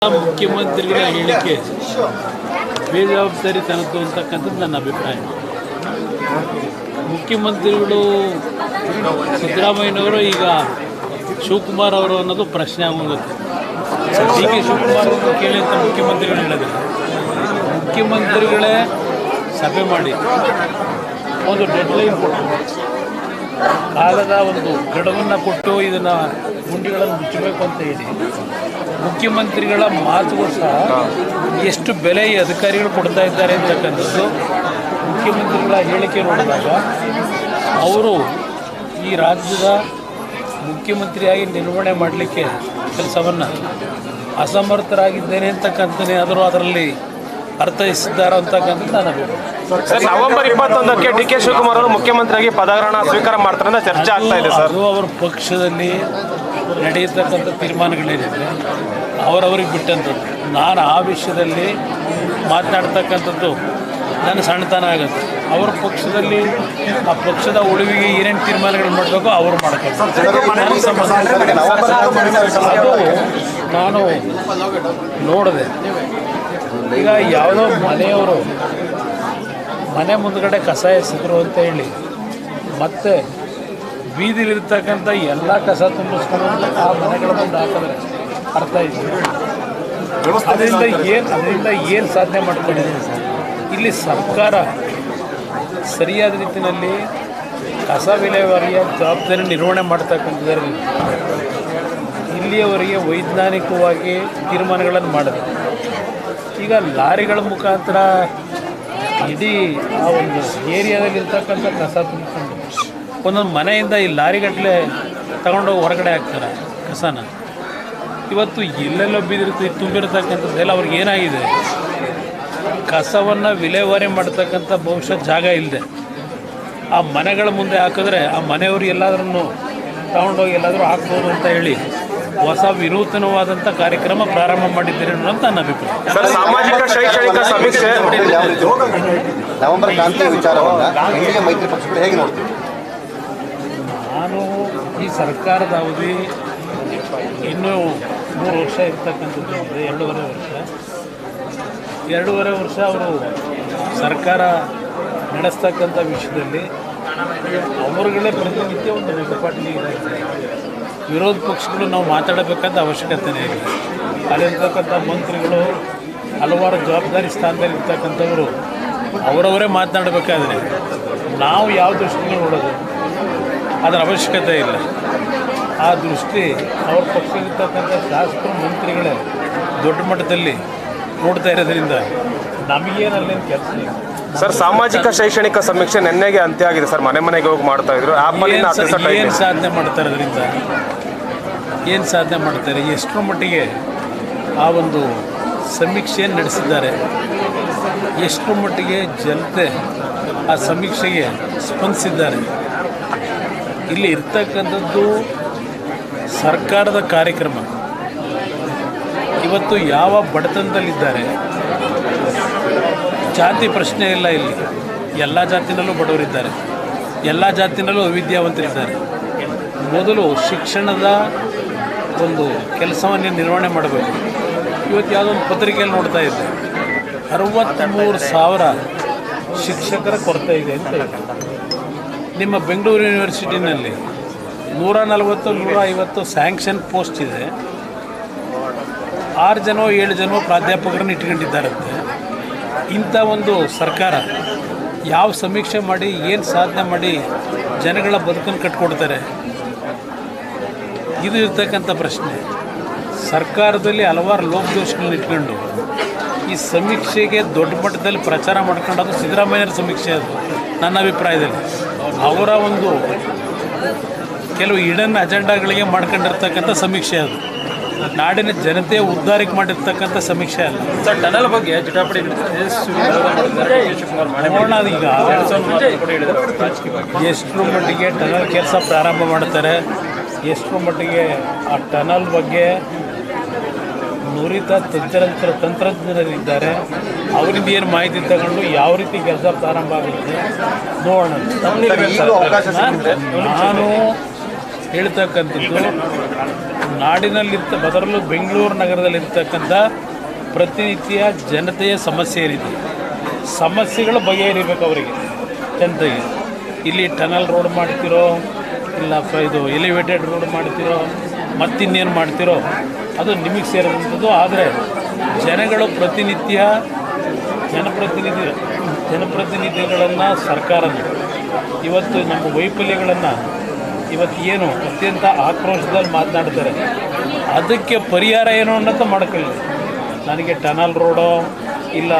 ಮುಖ್ಯಮಂತ್ರಿಗಳ ಹೇಳಿಕೆ ಬೇಜವಾಬ್ದಾರಿತನದ್ದು ಅಂತಕ್ಕಂಥದ್ದು ನನ್ನ ಅಭಿಪ್ರಾಯ. ಮುಖ್ಯಮಂತ್ರಿಗಳು ಸಿದ್ದರಾಮಯ್ಯನವರು ಈಗ ಶಿವಕುಮಾರ್ ಅವರು ಅನ್ನೋದು ಪ್ರಶ್ನೆ ಆಗೋಗುತ್ತೆ. ಡಿ ಕೆ ಶಿವಕುಮಾರ್ ಅವರು ಕೇಳಿ ಅಂತ ಮುಖ್ಯಮಂತ್ರಿಗಳು ಹೇಳಿದ್ರು. ಮುಖ್ಯಮಂತ್ರಿಗಳೇ ಸಭೆ ಮಾಡಿ ಒಂದು ಡೆಡ್ಲೈನ್ ಕೊಟ್ಟು ಕಾಲದ ಒಂದು ಗಡುವನ್ನು ಕೊಟ್ಟು ಇದನ್ನು ಗುಂಡಿಗಳನ್ನು ಮುಚ್ಚಬೇಕು ಅಂತ ಹೇಳಿ ಮುಖ್ಯಮಂತ್ರಿಗಳ ಮಾತುಗಳು ಸಹ ಎಷ್ಟು ಬೆಲೆ ಈ ಅಧಿಕಾರಿಗಳು ಕೊಡ್ತಾ ಇದ್ದಾರೆ ಅಂತಕ್ಕಂಥದ್ದು ಮುಖ್ಯಮಂತ್ರಿಗಳ ಹೇಳಿಕೆ ನೋಡಿದಾಗ ಅವರು ಈ ರಾಜ್ಯದ ಮುಖ್ಯಮಂತ್ರಿಯಾಗಿ ನಿರ್ವಹಣೆ ಮಾಡಲಿಕ್ಕೆ ಕೆಲಸವನ್ನು ಅಸಮರ್ಥರಾಗಿದ್ದೇನೆ ಅಂತಕ್ಕಂಥನೇ ಆದರೂ ಅದರಲ್ಲಿ ಅರ್ಥೈಸಿದ್ದಾರೆ ಅಂತಕ್ಕಂಥದ್ದು ನಾನು ಸರ್, ನವೆಂಬರ್ 21ಕ್ಕೆ ಡಿ ಕೆ ಶಿವಕುಮಾರ್ ಅವರು ಮುಖ್ಯಮಂತ್ರಿಯಾಗಿ ಪದಗ್ರಹಣ ಸ್ವೀಕಾರ ಮಾಡ್ತಾರೆ ಅಂತ ಚರ್ಚೆ ಆಗ್ತಾ ಇದೆ ಸರ್. ಅದು ಅವರ ಪಕ್ಷದಲ್ಲಿ ನಡೆಯತಕ್ಕಂಥ ತೀರ್ಮಾನಗಳೇನಿದೆ ಅವರವ್ರಿಗೆ ಬಿಟ್ಟಂಥದ್ದು. ನಾನು ಆ ವಿಷಯದಲ್ಲಿ ಮಾತನಾಡ್ತಕ್ಕಂಥದ್ದು ನನ್ನ ಸಣ್ಣತನ ಆಗುತ್ತೆ. ಅವರ ಪಕ್ಷದಲ್ಲಿ ಆ ಪಕ್ಷದ ಉಳಿವಿಗೆ ಏನೇನು ತೀರ್ಮಾನಗಳು ಮಾಡಬೇಕು ಅವರು ಮಾಡ್ತಾರೆ. ಅದು ನಾನು ನೋಡಿದೆ. ಈಗ ಯಾವುದೋ ಮನೆಯವರು ಮನೆ ಮುಂದ್ಗಡೆ ಕಸ ಎಸೆದ್ರು ಅಂತ ಹೇಳಿ ಮತ್ತೆ ಬೀದಿಲಿರ್ತಕ್ಕಂಥ ಎಲ್ಲ ಕಸ ತುಂಬಿಸ್ಕೊಂಡು ಆ ಮನೆಗಳ ಮುಂದೆ ಹಾಕಿದ್ರೆ ಅರ್ಥ ಇದೆ. ಅದರಿಂದ ಏನು ಸಾಧನೆ ಮಾಡ್ಕೊಂಡಿದ್ದೀನಿ ಸರ್. ಇಲ್ಲಿ ಸರ್ಕಾರ ಸರಿಯಾದ ರೀತಿಯಲ್ಲಿ ಕಸ ವಿಲೇವಾರಿಯ ಜವಾಬ್ದಾರಿ ನಿರ್ವಹಣೆ ಮಾಡ್ತಕ್ಕಂಥದ್ರಲ್ಲಿ ಇಲ್ಲಿಯವರೆಗೆ ವೈಜ್ಞಾನಿಕವಾಗಿ ತೀರ್ಮಾನಗಳನ್ನು ಮಾಡಿದೆ. ಈಗ ಲಾರಿಗಳ ಮುಖಾಂತರ ಇಡೀ ಆ ಒಂದು ಏರಿಯಾದಲ್ಲಿರ್ತಕ್ಕಂಥ ಕಸ ತುಂಬಿಕೊಂಡು ಒಂದೊಂದು ಮನೆಯಿಂದ ಈ ಲಾರಿಗಟ್ಟಲೆ ತಗೊಂಡೋಗಿ ಹೊರಗಡೆ ಹಾಕ್ತಾರೆ ಕಸನ. ಇವತ್ತು ಎಲ್ಲೆಲ್ಲೋ ತುಂಬಿರ್ತಕ್ಕಂಥದ್ದೆಲ್ಲ ಅವ್ರಿಗೆ ಏನಾಗಿದೆ, ಕಸವನ್ನು ವಿಲೇವಾರಿ ಮಾಡ್ತಕ್ಕಂಥ ಬಹುಶಃ ಜಾಗ ಇಲ್ಲದೆ ಆ ಮನೆಗಳ ಮುಂದೆ ಹಾಕಿದ್ರೆ ಆ ಮನೆಯವರು ಎಲ್ಲಾದ್ರೂ ತಗೊಂಡೋಗಿ ಎಲ್ಲಾದರೂ ಹಾಕ್ಬೋದು ಅಂತ ಹೇಳಿ ಹೊಸ ವಿನೂತನವಾದಂಥ ಕಾರ್ಯಕ್ರಮ ಪ್ರಾರಂಭ ಮಾಡಿದ್ದೀರಿ ಅನ್ನೋದು ನನ್ನ ಅಭಿಪ್ರಾಯ. ಸರ್, ಸಾಮಾಜಿಕ ಶೈಕ್ಷಣಿಕ ಸಮೀಕ್ಷೆ ನವೆಂಬರ್ ಕ್ರಾಂತಿ ವಿಚಾರವನ್ನು ಮೈತ್ರಿ ಪಕ್ಷಗಳು ಹೇಗೆ ನೋಡ್ತೀವಿ? ನಾನು ಈ ಸರ್ಕಾರದ ಅವಧಿ ಇನ್ನೂ 3 ವರ್ಷ ಇರ್ತಕ್ಕಂಥದ್ದು, 2.5 ವರ್ಷ ಅವರು ಸರ್ಕಾರ ನಡೆಸ್ತಕ್ಕಂಥ ವಿಷಯದಲ್ಲಿ ಅವರುಗಳೇ ಪ್ರತಿನಿತ್ಯ ಒಂದು ರೆಡ್ಪಾಟಿಗೆ ಇದಾಗಿದೆ. ವಿರೋಧ ಪಕ್ಷಗಳು ನಾವು ಮಾತಾಡಬೇಕಾದ ಅವಶ್ಯಕತೆನೇ ಇಲ್ಲ. ಅಲ್ಲಿರ್ತಕ್ಕಂಥ ಮಂತ್ರಿಗಳು ಹಲವಾರು ಜವಾಬ್ದಾರಿ ಸ್ಥಾನದಲ್ಲಿ ಇರ್ತಕ್ಕಂಥವರು ಅವರವರೇ ಮಾತನಾಡಬೇಕಾದ್ರೆ ನಾವು ಯಾವ ದೃಷ್ಟಿಗೆ ನೋಡೋದು, ಅದರ ಅವಶ್ಯಕತೆ ಇಲ್ಲ. ಆ ದೃಷ್ಟಿ ಅವ್ರ ಪಕ್ಷದಲ್ಲಿರ್ತಕ್ಕಂಥ ಶಾಸಕರು ಮಂತ್ರಿಗಳೇ ದೊಡ್ಡ ಮಟ್ಟದಲ್ಲಿ ನೋಡ್ತಾ ಇರೋದ್ರಿಂದ ನಮಗೇನಲ್ಲೇನು ಕೆಲಸ ಇಲ್ಲ. ಸರ್, ಸಾಮಾಜಿಕ ಶೈಕ್ಷಣಿಕ ಸಮೀಕ್ಷೆ ನಿನ್ನೆಗೆ ಅಂತ್ಯ ಆಗಿದೆ ಸರ್. ಮನೆಗೆ ಹೋಗಿ ಮಾಡ್ತಾ ಇದ್ರು. ಏನು ಸಾಧನೆ ಮಾಡ್ತಾರೆ, ಅದರಿಂದ ಏನು ಸಾಧನೆ ಮಾಡ್ತಾರೆ, ಎಷ್ಟರ ಮಟ್ಟಿಗೆ ಆ ಒಂದು ಸಮೀಕ್ಷೆಯನ್ನು ನಡೆಸಿದ್ದಾರೆ, ಎಷ್ಟರ ಮಟ್ಟಿಗೆ ಜನತೆ ಆ ಸಮೀಕ್ಷೆಗೆ ಸ್ಪಂದಿಸಿದ್ದಾರೆ. ಇಲ್ಲಿ ಇರ್ತಕ್ಕಂಥದ್ದು ಸರ್ಕಾರದ ಕಾರ್ಯಕ್ರಮ. ಇವತ್ತು ಯಾವ ಬಡತನದಲ್ಲಿದ್ದಾರೆ, ಜಾತಿ ಪ್ರಶ್ನೆ ಇಲ್ಲ. ಇಲ್ಲಿ ಎಲ್ಲ ಜಾತಿನಲ್ಲೂ ಬಡವರಿದ್ದಾರೆ, ಎಲ್ಲ ಜಾತಿನಲ್ಲೂ ಅವಿದ್ಯಾವಂತರಿದ್ದಾರೆ. ಮೊದಲು ಶಿಕ್ಷಣದ ಒಂದು ಕೆಲಸವನ್ನು ನಿರ್ವಹಣೆ ಮಾಡಬೇಕು. ಇವತ್ತು ಯಾವುದೋ ಒಂದು ಪತ್ರಿಕೆಯಲ್ಲಿ ನೋಡ್ತಾ ಇದ್ದೆ, 63,000 ಶಿಕ್ಷಕರ ಕೊರತೆ ಇದೆ ಅಂತ ಹೇಳಿ. ನಿಮ್ಮ ಬೆಂಗಳೂರು ಯೂನಿವರ್ಸಿಟಿನಲ್ಲಿ 140-150 ಸ್ಯಾಂಕ್ಷನ್ ಪೋಸ್ಟ್ ಇದೆ. 6 ಜನ ಪ್ರಾಧ್ಯಾಪಕರನ್ನು ಇಟ್ಕೊಂಡಿದ್ದಾರಂತೆ. ಇಂಥ ಒಂದು ಸರ್ಕಾರ ಯಾವ ಸಮೀಕ್ಷೆ ಮಾಡಿ ಏನು ಸಾಧನೆ ಮಾಡಿ ಜನಗಳ ಬದುಕನ್ನು ಕಟ್ಕೊಡ್ತಾರೆ? ಇದು ಇರ್ತಕ್ಕಂಥ ಪ್ರಶ್ನೆ. ಸರ್ಕಾರದಲ್ಲಿ ಹಲವಾರು ಲೋಪದೋಷಗಳನ್ನ ಇಟ್ಕೊಂಡು ಈ ಸಮೀಕ್ಷೆಗೆ ದೊಡ್ಡ ಮಟ್ಟದಲ್ಲಿ ಪ್ರಚಾರ ಮಾಡ್ಕೊಂಡದು ಸಿದ್ದರಾಮಯ್ಯರ ಸಮೀಕ್ಷೆ. ಅದು ನನ್ನ ಅಭಿಪ್ರಾಯದಲ್ಲಿ ಅವರ ಒಂದು ಕೆಲವು ಇಡನ್ ಅಜೆಂಡಾಗಳಿಗೆ ಮಾಡ್ಕೊಂಡಿರ್ತಕ್ಕಂಥ ಸಮೀಕ್ಷೆ. ಅದು ನಾಡಿನ ಜನತೆಯ ಉದ್ಧಾರಕ್ಕೆ ಮಾಡಿರ್ತಕ್ಕಂಥ ಸಮೀಕ್ಷೆ ಅಲ್ಲ. ಸರ್, ಟನಲ್ ಬಗ್ಗೆ ಜಟಾಪಟಿ ನೋಡೋಣ. ಈಗ ಎಷ್ಟರ ಮಟ್ಟಿಗೆ ಟನಲ್ ಕೆಲಸ ಪ್ರಾರಂಭ ಮಾಡ್ತಾರೆ, ಎಷ್ಟರ ಮಟ್ಟಿಗೆ ಆ ಟನಲ್ ಬಗ್ಗೆ ನುರಿತ ತಂತ್ರಜ್ಞರಿದ್ದಾರೆ, ಅವರಿಂದ ಏನು ಮಾಹಿತಿ ತಗೊಂಡು ಯಾವ ರೀತಿ ಕೆಲಸ ಪ್ರಾರಂಭ ಆಗುತ್ತೆ ನೋಡೋಣ. ನಾನು ಹೇಳ್ತಕ್ಕಂಥದ್ದು ಅದರಲ್ಲೂ ಬೆಂಗಳೂರು ನಗರದಲ್ಲಿರ್ತಕ್ಕಂಥ ಪ್ರತಿನಿತ್ಯ ಜನತೆಯ ಸಮಸ್ಯೆ ಏನಿದೆ, ಸಮಸ್ಯೆಗಳು ಬಗೆಹರಿಬೇಕು ಅವರಿಗೆ, ಜನತೆಗೆ. ಇಲ್ಲಿ ಟನಲ್ ರೋಡ್ ಮಾಡ್ತಿರೋ, ಇಲ್ಲ ಇದು ಎಲಿವೇಟೆಡ್ ರೋಡ್ ಮಾಡ್ತಿರೋ, ಮತ್ತಿನ್ನೇನು ಮಾಡ್ತಿರೋ ಅದು ನಿಮಗೆ ಸೇರಿದಂಥದ್ದು. ಆದರೆ ಜನಗಳು ಜನಪ್ರತಿನಿಧಿಗಳನ್ನು ಸರ್ಕಾರದ ಇವತ್ತು ನಮ್ಮ ವೈಫಲ್ಯಗಳನ್ನು ಇವತ್ತು ಏನು ಅತ್ಯಂತ ಆಕ್ರೋಶದಲ್ಲಿ ಮಾತನಾಡ್ತಾರೆ, ಅದಕ್ಕೆ ಪರಿಹಾರ ಏನು ಅನ್ನೋದು ಮಾಡ್ಕೊಳ್ಳಿ. ನನಗೆ ಟನಲ್ ರೋಡೋ ಇಲ್ಲ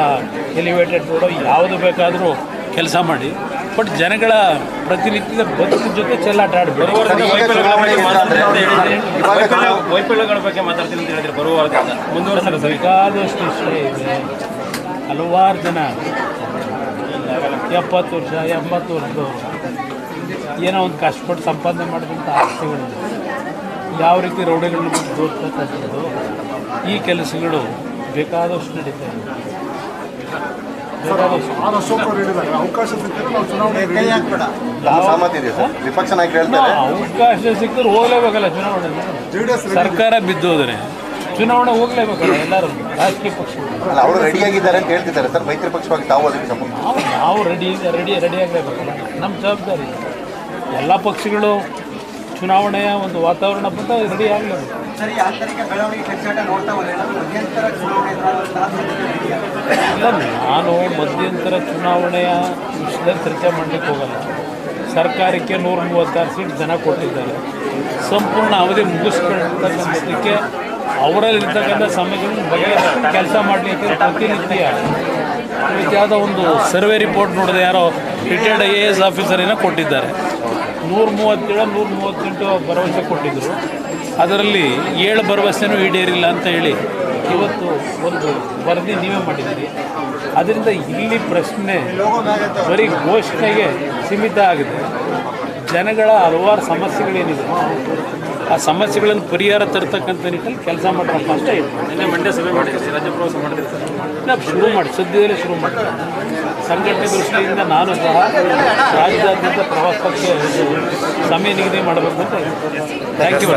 ಎಲಿವೇಟೆಡ್ ರೋಡೋ ಯಾವುದು ಬೇಕಾದರೂ ಕೆಲಸ ಮಾಡಿ, ಬಟ್ ಜನಗಳ ಪ್ರತಿನಿತ್ಯದ ಬದುಕಿನ ಜೊತೆ ಚೆಲ್ಲಾಟ ಆಡಬೇಕು. ವೈಫಲ್ಯಗಳ ಬಗ್ಗೆ ಮಾತಾಡ್ತೀನಿ ಅಂತ ಹೇಳಿದ್ರೆ ಬರುವ ವಾರದಿಂದ ಮುಂದುವರೆಸಲು ಬೇಕಾದಷ್ಟು ವಿಷಯ ಇದೆ. ಹಲವಾರು ಜನ 70 ವರ್ಷ 80 ವರ್ಷದವರು ಏನೋ ಒಂದು ಕಷ್ಟಪಟ್ಟು ಸಂಪಾದನೆ ಮಾಡಿದಂಥ ಆಸ್ತಿಗಳಿದೆ. ಯಾವ ರೀತಿ ರೌಡಿಗಳನ್ನು ಬಿಟ್ಟು ತೋರ್ತಕ್ಕಂಥದ್ದು, ಈ ಕೆಲಸಗಳು ಬೇಕಾದಷ್ಟು ನಡೀತಾ ಇದೆ. ವಿಪಕ್ಷ ನಾಯಕರು ಹೇಳ್ತಾರೆ ಅವಕಾಶ ಸಿಕ್ಕಿದ್ರೆ ಹೋಗ್ಲೇಬೇಕಲ್ಲ ಚುನಾವಣೆ. ಸರ್ಕಾರ ಬಿದ್ದೋದ್ರೆ ಚುನಾವಣೆ ಹೋಗ್ಲೇಬೇಕಲ್ಲ ಎಲ್ಲರೂ ರಾಜಕೀಯ ಪಕ್ಷಗಳು. ಅಲ್ಲ, ಅವರು ರೆಡಿಯಾಗಿದ್ದಾರೆ ಅಂತ ಹೇಳ್ತಿದ್ದಾರೆ ಸರ್. ಮೈತ್ರಿ ಪಕ್ಷವಾಗಿ ತಾವು ಅದಕ್ಕೆ ಸಪೋರ್ಟ್ ನಾವು ರೆಡಿಯಾಗಲೇಬೇಕಲ್ಲ, ನಮ್ಮ ಜವಾಬ್ದಾರಿ. ಎಲ್ಲ ಪಕ್ಷಗಳು ಚುನಾವಣೆಯ ಒಂದು ವಾತಾವರಣ ಬಂದ ರೆಡಿ ಆಗಲೇಬೇಕು. ಇಲ್ಲ, ನಾನು ಮಧ್ಯಂತರ ಚುನಾವಣೆಯ ವಿಷಯದಲ್ಲಿ ಚರ್ಚೆ ಮಾಡಲಿಕ್ಕೆ ಹೋಗಲ್ಲ. ಸರ್ಕಾರಕ್ಕೆ 136 ಸೀಟ್ ಜನ ಕೊಟ್ಟಿದ್ದಾರೆ. ಸಂಪೂರ್ಣ ಅವಧಿ ಮುಗಿಸ್ಕೊಳ್ತಕ್ಕಂಥದ್ದಕ್ಕೆ ಅವರಲ್ಲಿರ್ತಕ್ಕಂಥ ಸಮಸ್ಯೆಗಳನ್ನು ಬಗೆಹರಿಸಿ ಕೆಲಸ ಮಾಡಲಿಕ್ಕೆ ಪ್ರತಿನಿತ್ಯ ಯಾವುದೋ ಒಂದು ಸರ್ವೆ ರಿಪೋರ್ಟ್ ನೋಡಿದೆ, ಯಾರೋ ರಿಟೈರ್ಡ್ IAS ಆಫೀಸರೇನೋ ಕೊಟ್ಟಿದ್ದಾರೆ. 137 138 ಭರವಸೆ ಕೊಟ್ಟಿದ್ದರು. ಅದರಲ್ಲಿ 7 ಭರವಸೆನೂ ಈಡೇರಿಲ್ಲ ಅಂತ ಹೇಳಿ ಇವತ್ತು ಒಂದು ವರದಿ ನೀವೇ ಮಾಡಿದ್ದೀರಿ. ಅದರಿಂದ ಇಲ್ಲಿ ಪ್ರಶ್ನೆ ಬರೀ ಘೋಷಣೆಗೆ ಸೀಮಿತ ಆಗಿದೆ. ಜನಗಳ ಹಲವಾರು ಸಮಸ್ಯೆಗಳೇನಿದೆ, ಆ ಸಮಸ್ಯೆಗಳನ್ನು ಪರಿಹಾರ ತರ್ತಕ್ಕಂಥ ನಿಟ್ಟಲ್ಲಿ ಕೆಲಸ ಮಾಡ್ರಪ್ಪ ಅಷ್ಟೇ ಇದೆ. ನಿನ್ನೆ ಮಂಡ್ಯ ಸಭೆ ಮಾಡಿದ್ದೀವಿ, ರಾಜ್ಯ ಪ್ರವಾಸ ಮಾಡಿದ್ದೀವಿ ಸರ್. ಶುರು ಮಾಡಿ ಸದ್ಯದಲ್ಲೇ ಶುರು ಮಾಡ್ತಾರೆ. ಸಂಘಟನೆ ದೃಷ್ಟಿಯಿಂದ ನಾನು ಸಹ ರಾಜ್ಯಾದ್ಯಂತ ಪ್ರವಾಸಕ್ಕೆ ಸಮಯ ನಿಗದಿ ಮಾಡಬೇಕು ಅಂತ. Thank you.